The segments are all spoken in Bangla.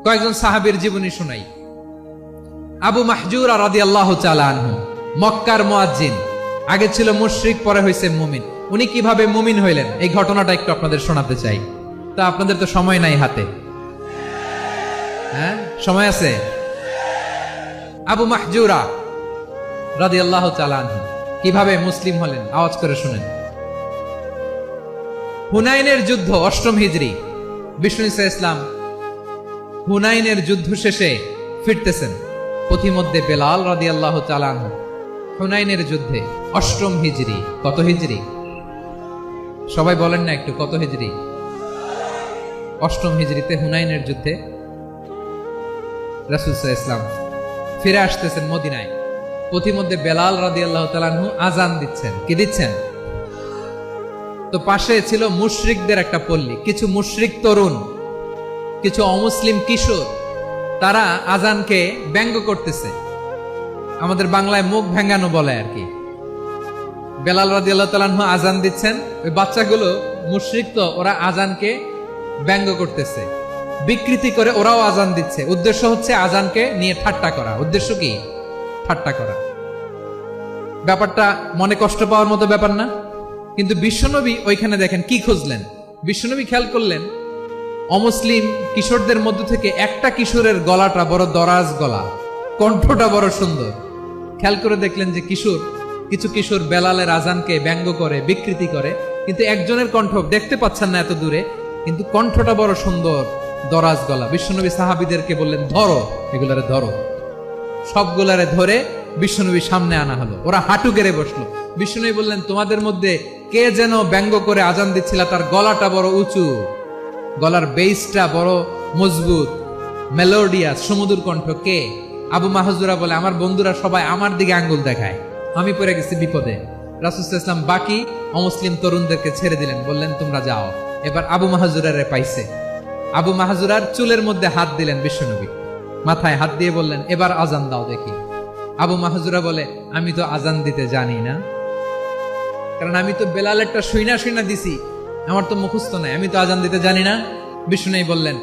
কয়েকজন সাহাবীর জীবনী শোনাই। আবু মাহজুরা রাদিয়াল্লাহু তাআলা আনহু, মক্কার মুয়াজ্জিন, আগে ছিল মুশরিক, পরে হয়েছে মুমিন। উনি কিভাবে মুমিন হইলেন এই ঘটনাটা একটু আপনাদের শোনাতে চাই। তা আপনাদের তো সময় নাই হাতে, হ্যাঁ সময় আছে? আবু মাহজুরা রাদিয়াল্লাহু তাআলা আনহু কিভাবে মুসলিম হলেন আওয়াজ করে শুনেন। হুনাইনের যুদ্ধ, ৮ম হিজরি, বিষ্ণু ঈসা ইসলাম হুনাইনের যুদ্ধ শেষে ফিরতেছেন। পথিমধ্যে বেলাল রাদিয়াল্লাহু তাআলা আনহু হুনাইনের যুদ্ধে ৮ম হিজরি। কত হিজরি সবাই বলেন না একটু, কত হিজরি? ৮ম হিজরিতে হুনাইনের যুদ্ধে রাসূল সাল্লাল্লাহু আলাইহি ওয়াসাল্লাম ফিরে আসতেছেন মদিনায়। পথিমধ্যে বেলাল রাদিয়াল্লাহু তাআলা আনহু আযান দিচ্ছেন। কি দিচ্ছেন? তো পাশে ছিল মুশরিকদের একটা পল্লী, কিছু মুশরিক তরুণ, কিছু অমুসলিম কিশোর, তারা আজানকে ব্যঙ্গ করতেছে। আমাদের বাংলায় মুখ ভেঙ্গানো বলে আর কি। বেলাল রাদিয়াল্লাহু তাআলা আনহু আজান দিচ্ছেন, ওই বাচ্চাগুলো মুশরিক, তো ওরা আজানকে ব্যঙ্গ করতেছে, বিকৃতি করে ওরাও আজান দিচ্ছে। উদ্দেশ্য হচ্ছে আজানকে নিয়ে ঠাট্টা করা। উদ্দেশ্য কি? ঠাট্টা করা। ব্যাপারটা মনে কষ্ট পাওয়ার মতো ব্যাপার না? কিন্তু বিশ্বনবী ওইখানে দেখেন কি খুঁজলেন। বিশ্বনবী খেয়াল করলেন অমুসলিম কিশোরদের মধ্য থেকে একটা কিশোরের গলাটা বড় দরাজ গলা, কণ্ঠটা বড় সুন্দর। খেয়াল করে দেখলেন যে কিছু কিশোর বেলালের আজানকে ব্যঙ্গ করে, বিকৃতি করে, কিন্তু একজনের কণ্ঠ দেখতে পাচ্ছেন না এত দূরে, কিন্তু কণ্ঠটা বড় সুন্দর, দরাজ গলা। বিশ্বনবী সাহাবীদেরকে বললেন, ধরো এগুলারে, ধরো। সবগুলারে ধরে বিশ্বনবী সামনে আনা হলো। ওরা হাঁটু গেড়ে বসলো। বিশ্বনবী বললেন, তোমাদের মধ্যে কে যেন ব্যঙ্গ করে আজান দিচ্ছিল, তার গলাটা বড় উঁচু, গলার বেসটা বড় মজবুত, মেলোডিয়াস, সুমধুর কণ্ঠ। কে? আবু মাহজুরা বলে, আমার বন্ধুরা সবাই আমার দিকে আঙ্গুল দেখায়, আমি পড়ে গেছি বিপদে। রাসূল সাল্লাল্লাহু আলাইহি ওয়াসাল্লাম বাকি অমুসলিম তরুণদেরকে ছেড়ে দিলেন, বললেন তোমরা যাও। এবার আবু মাহজুরারে পাইছে। আবু মাহজুরার চুলের মধ্যে হাত দিলেন বিশ্বনবী, মাথায় হাত দিয়ে বললেন, এবার আজান দাও দেখি। আবু মাহজুরা বলে, আমি তো আজান দিতে জানি না, কারণ আমি তো বেলালেরটা শুইনা দিছি, আমার তো মুখস্থ নাই, আমি তো আজান দিতে জানি না। বিষ্ণু বললেন,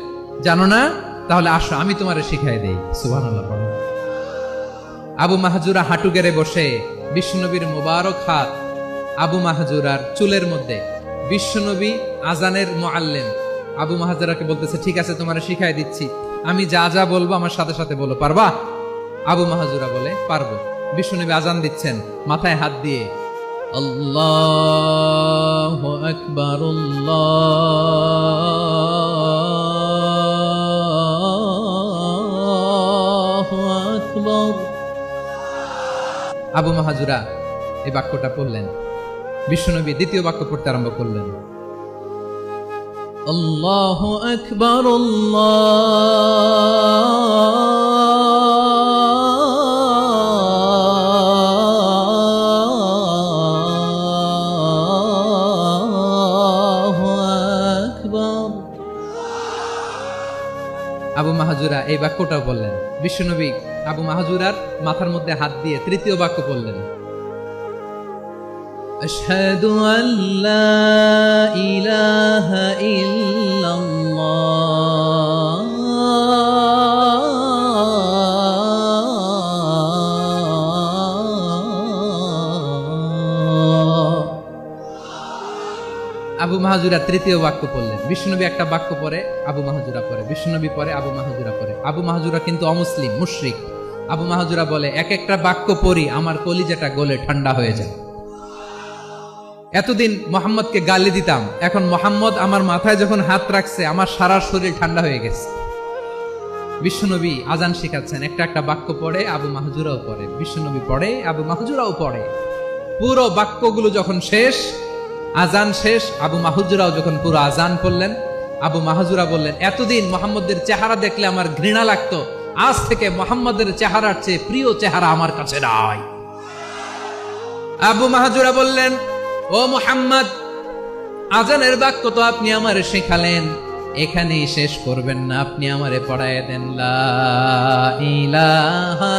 জানো না? তাহলে আসো, আমি তোমারে শিখাই দেই। সুবহানাল্লাহ। আবু মাহজুরা হাঁটু গেড়ে বসে, বিশ্বনবীর মোবারক হাত আবু মাহজুরার চুলের মধ্যে। বিশ্বনবী আজানের মুআল্লিম আবু মাহজুরাকে বলতেছে, ঠিক আছে তোমারে শিখাই দিচ্ছি, আমি যা যা বলবো আমার সাথে সাথে বলো, পারবা? আবু মাহজুরা বলে, পারবো। বিশ্বনবী আজান দিচ্ছেন, মাথায় হাত দিয়ে আল্লাহু আকবার, আল্লাহু আকবার। আবু মাহজুরা এই বাক্যটা পড়লেন। বিশ্বনবী দ্বিতীয় বাক্য পড়তে আরম্ভ করলেন, আল্লাহু আকবার, আবু মাহজুরা এই বাক্যটাও বললেন। বিশ্বনবী আবু মাহজুরার মাথার মধ্যে হাত দিয়ে তৃতীয় বাক্য বললেন, আশহাদু আল্লা ইলাহা ইল্লাল্লাহ আবু মাহজুরা তৃতীয় বাক্য পড়লেন। বিশ্বনবী একটা বাক্য পরে আবু মাহজুরা পরে, বিশ্বনবী পরে আবু মাহজুরা পরে। আবু মাহজুরা কিন্তু অমুসলিম, মুশরিক। আবু মাহজুরা বলে, এক একটা বাক্য পড়ি আমার কলিজাটা গলে ঠান্ডা হয়ে যায়। এতদিন মোহাম্মদকে গালি দিতাম, এখন মোহাম্মদ আমার মাথায় যখন হাত রাখছে আমার সারা শরীর ঠান্ডা হয়ে গেছে। বিশ্বনবী আজান শিখাচ্ছেন, একটা একটা বাক্য পড়ে আবু মাহজুরাও পড়ে, বিশ্বনবী পড়ে, আবু মাহজুরাও পড়ে। পুরো বাক্যগুলো যখন শেষ, আজান শেষ, আবু মাহজুরাও যখন পুরো আজান পড়লেন, আবু মাহজুরা বললেন, এতদিন মোহাম্মদের চেহারা দেখলে আমার ঘৃণা লাগতো, আজ থেকে মোহাম্মদের চেহারার চেয়ে প্রিয় চেহারা আমার কাছে নাই। আবু মাহজুরা বললেন, ও মুহাম্মদ, আজানের বাক্য তো আপনি আমারে শেখালেন, এখানেই শেষ করবেন না, আপনি আমারে পড়ায় দেন, লা ইলাহা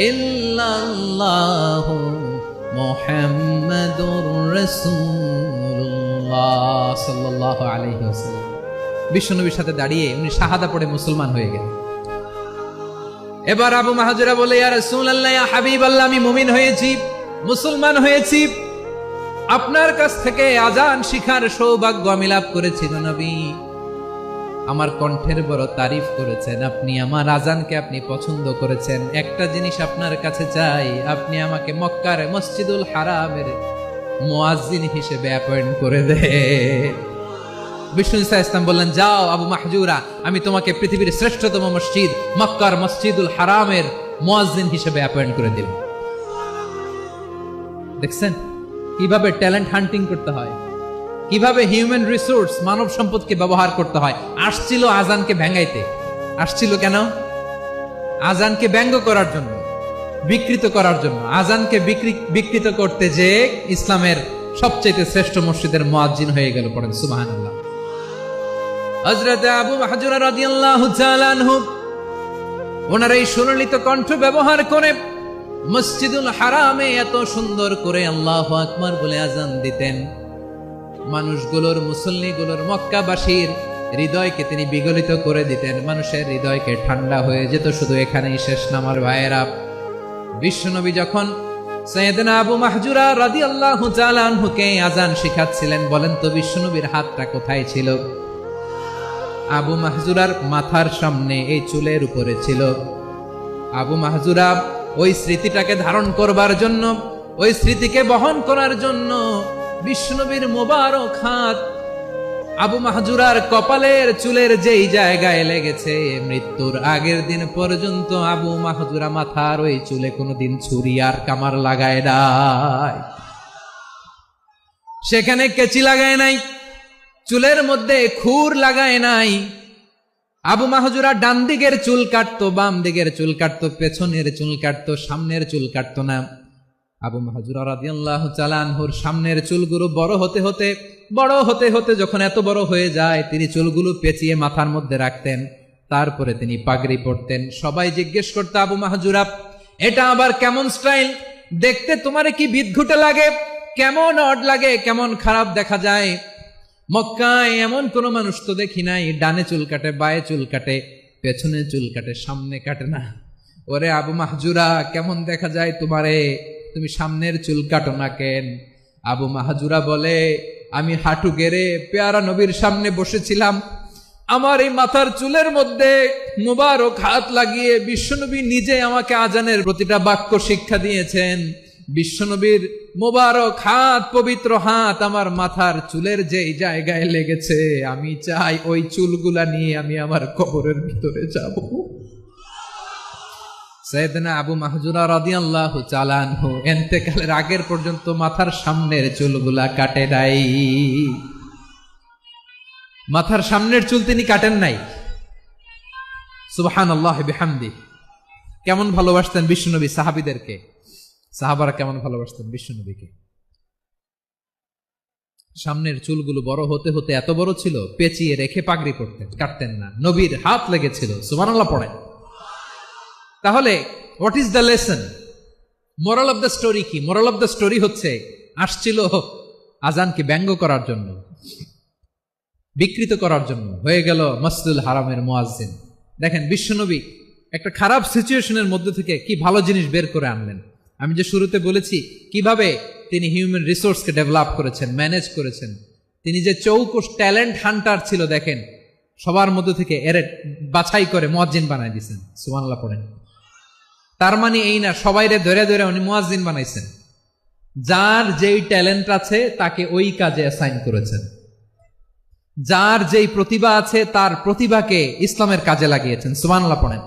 ইল্লাল্লাহু মুহাম্মাদুর রাসূলুল্লাহ সাল্লাল্লাহু আলাইহি ওয়াসাল্লাম। বিশ্বনবীর সাথে দাঁড়িয়ে উনি শাহাদা পড়ে মুসলমান হয়ে গেলেন। এবার আবু মাহাজুরা বলে, ইয়া রাসূলুল্লাহ, ইয়া হাবিবাল্লাহ, আমি মুমিন হয়েছি, মুসলমান হয়েছি, আপনার কাছ থেকে আজান শিখার সৌভাগ্য আমি লাভ করেছি নবী। আমার কণ্ঠের বড় তারিফ করেছেন আপনি, আমার আজানকে আপনি পছন্দ করেছেন। একটা জিনিস আপনার কাছে চাই, আপনি আমাকে মক্কার মসজিদুল হারামের মুয়াজ্জিন হিসেবে অ্যাপয়েন্ট করে দেন। বিষ্ণু ঈসা ইসলাম বললেন, যাও আবু মাহজুরা, আমি তোমাকে পৃথিবীর শ্রেষ্ঠতম মসজিদ মক্কার মসজিদুল হারামের মুয়াজ্জিন হিসেবে অ্যাপয়েন্ট করে দিলেন। দেখছেন কিভাবে ট্যালেন্ট হান্টিং করতে হয়, কিভাবে হিউম্যান রিসোর্স মানব সম্পদকে ব্যবহার করতে হয়। আসছিল আজানকে ভেঙাইতে, আসছিল কেন? আজানকে ব্যঙ্গ করার জন্য, বিকৃত করার জন্য। আজানকে বিকৃত করতে যে ইসলামের সবচেয়ে শ্রেষ্ঠ মসজিদের মুয়াজ্জিন হয়ে গেল। পড়েন সুবহানাল্লাহ। হযরত আবু মাহজুরা রাদিয়াল্লাহু তাআলা আনহু ওনার এই সুললিত কণ্ঠ ব্যবহার করে মসজিদুল হারামে এত সুন্দর করে আল্লাহু আকবার বলে আজান দিতেন। মানুষগুলোর, মুসল্লিগুলোর, মক্কাবাসীর হৃদয়কে তিনি বিগলিত করে দিতেন। মানুষের হৃদয়কে ঠান্ডা হয়ে যেত। শুধু এখানেই শেষ না আমার ভাইয়েরা। বিশ্বনবী যখন সাইয়েদনা আবু মাহজুরা রাদিয়াল্লাহু তাআলা আনহুকে আজান শিখাচ্ছিলেন, বলেন তো বিশ্বনবীর হাতটা কোথায় ছিল? আবু মাহজুরার মাথার সামনে, এই চুলের উপরে ছিল। আবু মাহজুরা ওই স্মৃতিটাকে ধারণ করবার জন্য, ওই স্মৃতিকে বহন করার জন্য বিশ্বনবীর মোবারক হাত আবু মাহজুরার কপালের চুলের যেই জায়গায় লেগেছে, মৃত্যুর আগের দিন পর্যন্ত আবু মাহজুরা মাথার ওই চুলে কোনোদিন ছুরি আর কামার লাগায় নাই, সেখানে কেচি লাগায় নাই, চুলের মধ্যে খুর লাগায় নাই। আবু মাহজুরা ডান দিকের চুল কাটতো, বাম দিকের চুল কাটতো, পেছনের চুল কাটতো, সামনের চুল কাটতো না। আবু মাহজুরা রাদিয়াল্লাহু তাআলা আনহুর সামনের চুলগুলো বড় হতে হতে যখন এত বড় হয়ে যায়, তিনি চুলগুলো পেঁচিয়ে মাথার মধ্যে রাখতেন। তারপরে তিনি পাগড়ি পরতেন। সবাই জিজ্ঞেস করতো, আবু মাহজুরা, এটা আবার কেমন স্টাইল? দেখতে তোমার কি বিদঘুটে লাগে? কেমন অড লাগে? কেমন খারাপ দেখা যায়? মক্কায় এমন কোন মানুষ তো দেখি নাই, ডানে চুল কাটে, বায়ে চুল কাটে, পেছনে চুল কাটে, সামনে কাটে না। ওরে আবু মাহজুরা, কেমন দেখা যায় তোমারে? তুমি সামনের চুল কাটো না কেন? আবু মাহজুরা বলে, আমি হাঁটু গেড়ে পেয়ারা নবীর সামনে বসেছিলাম, আমার এই মাথার চুলের মধ্যে মুবারক হাত লাগিয়ে বিশ্বনবী নিজে আমাকে আজানের প্রতিটা বাক্য শিক্ষা দিয়েছেন। বিশ্বনবীর মোবারক হাত, পবিত্র হাত আমার মাথার চুলের যেই জায়গায় লেগেছে, আমি চাই ওই চুলগুলা নিয়ে আমি আমার কবরের ভিতরে যাব। সাইয়েদনা আবু মাহজুরা রাদিয়াল্লাহু তাআলা আনহু ইন্তেকালের আগের পর্যন্ত মাথার সামনের চুলগুলা কাটে নাই। মাথার সামনের চুল তিনি কাটেন নাই। সুবহানাল্লাহি বিহামদি। কেমন ভালোবাসতেন বিশ্বনবী সাহাবীদেরকে, সাহাবারা কেমন ভালোবাসতেন বিশ্বনবীকে। সামনের চুলগুলো বড় হতে হতে এত বড় ছিল, পেঁচিয়ে রেখে পাগড়ি পরতেন, কাটতেন না। নবীর হাত লেগেছিল। সুবহানাল্লাহ পড়েন। তাহলে what is the lesson? Moral of the story কি? মোরাল অফ দ্য স্টোরি হচ্ছে, আসছিল আজানকে ব্যঙ্গ করার জন্য, বিকৃত করার জন্য, হয়ে গেল মসজিদুল হারামের মুয়াজ্জিন। দেখেন বিশ্বনবী একটা খারাপ সিচুয়েশনের মধ্যে থেকে কি ভালো জিনিস বের করে আনলেন। আমি যে শুরুতে বলেছি কিভাবে তিনি হিউম্যান রিসোর্সকে ডেভেলপ করেছেন, ম্যানেজ করেছেন। তিনি যে চৌকস ট্যালেন্ট হান্টার ছিল, দেখেন সবার মধ্যে থেকে এর বাছাই করে মুয়াজ্জিন বানাই দিয়েছেন। সুবহানাল্লাহ পড়েন। তার মানে এই না সবাইরে ধরে ধরে উনি মুয়াজ্জিন বানাইছেন। যার যেই ট্যালেন্ট আছে তাকে ওই কাজে অ্যাসাইন করেছেন। যার যেই প্রতিভা আছে তার প্রতিভাকে ইসলামের কাজে লাগিয়েছেন। সুবহানাল্লাহ পড়েন।